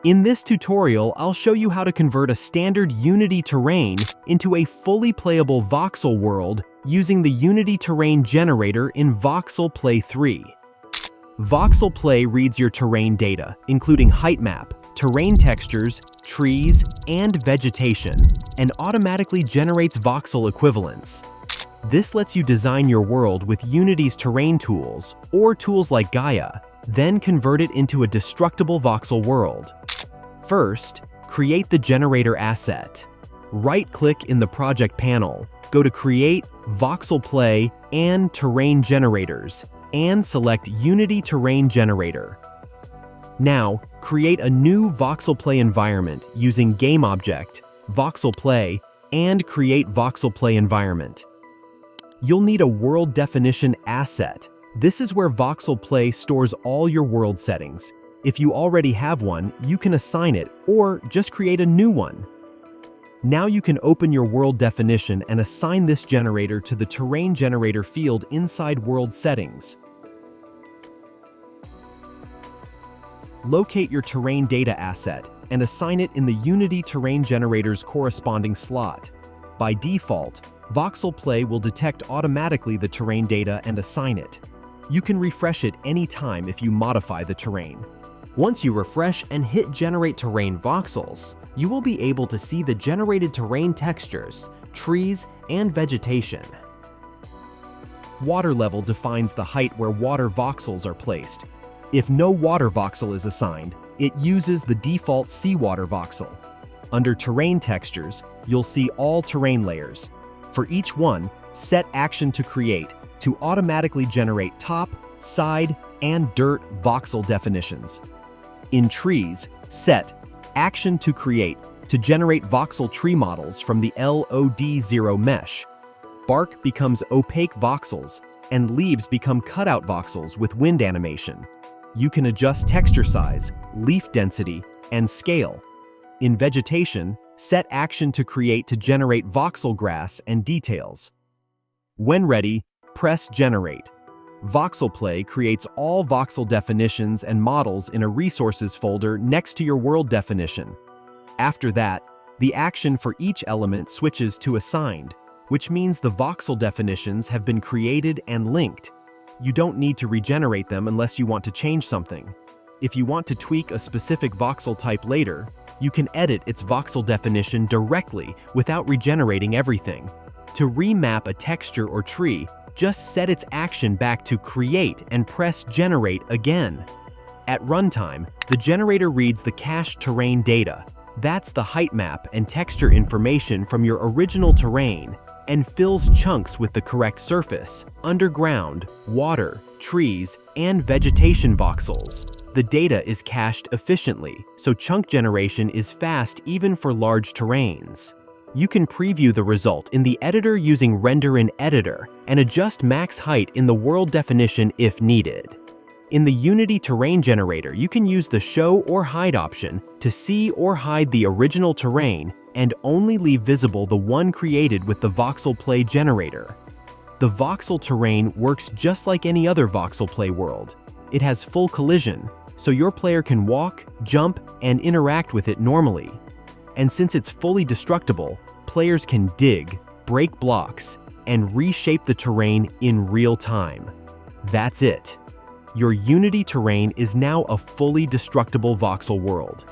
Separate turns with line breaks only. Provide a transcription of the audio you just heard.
In this tutorial, I'll show you how to convert a standard Unity terrain into a fully playable voxel world using the Unity terrain generator in Voxel Play 3. Voxel Play reads your terrain data, including height map, terrain textures, trees, and vegetation, and automatically generates voxel equivalents. This lets you design your world with Unity's terrain tools, or tools like Gaia, then convert it into a destructible voxel world. First, create the generator asset. Right-click in the project panel, go to Create, Voxel Play, and Terrain Generators, and select Unity Terrain Generator. Now, create a new Voxel Play environment using GameObject, Voxel Play, and Create Voxel Play Environment. You'll need a world definition asset. This is where Voxel Play stores all your world settings. If you already have one, you can assign it or just create a new one. Now you can open your world definition and assign this generator to the Terrain Generator field inside World Settings. Locate your terrain data asset and assign it in the Unity Terrain Generator's corresponding slot. By default, Voxel Play will detect automatically the terrain data and assign it. You can refresh it anytime if you modify the terrain. Once you refresh and hit Generate Terrain Voxels, you will be able to see the generated terrain textures, trees, and vegetation. Water level defines the height where water voxels are placed. If no water voxel is assigned, it uses the default seawater voxel. Under Terrain Textures, you'll see all terrain layers. For each one, set Action to Create to automatically generate top, side, and dirt voxel definitions. In Trees, set Action to Create to generate voxel tree models from the LOD0 mesh. Bark becomes opaque voxels, and leaves become cutout voxels with wind animation. You can adjust texture size, leaf density, and scale. In Vegetation, set Action to Create to generate voxel grass and details. When ready, press Generate. Voxel Play creates all voxel definitions and models in a Resources folder next to your world definition. After that, the action for each element switches to Assigned, which means the voxel definitions have been created and linked. You don't need to regenerate them unless you want to change something. If you want to tweak a specific voxel type later, you can edit its voxel definition directly without regenerating everything. To remap a texture or tree, just set its action back to Create and press Generate again. At runtime, the generator reads the cached terrain data. That's the height map and texture information from your original terrain, and fills chunks with the correct surface, underground, water, trees, and vegetation voxels. The data is cached efficiently, so chunk generation is fast even for large terrains. You can preview the result in the editor using Render in Editor and adjust max height in the world definition if needed. In the Unity Terrain Generator, you can use the Show or Hide option to see or hide the original terrain and only leave visible the one created with the Voxel Play generator. The voxel terrain works just like any other Voxel Play world. It has full collision, so your player can walk, jump, and interact with it normally. And since it's fully destructible, players can dig, break blocks, and reshape the terrain in real time. That's it. Your Unity terrain is now a fully destructible voxel world.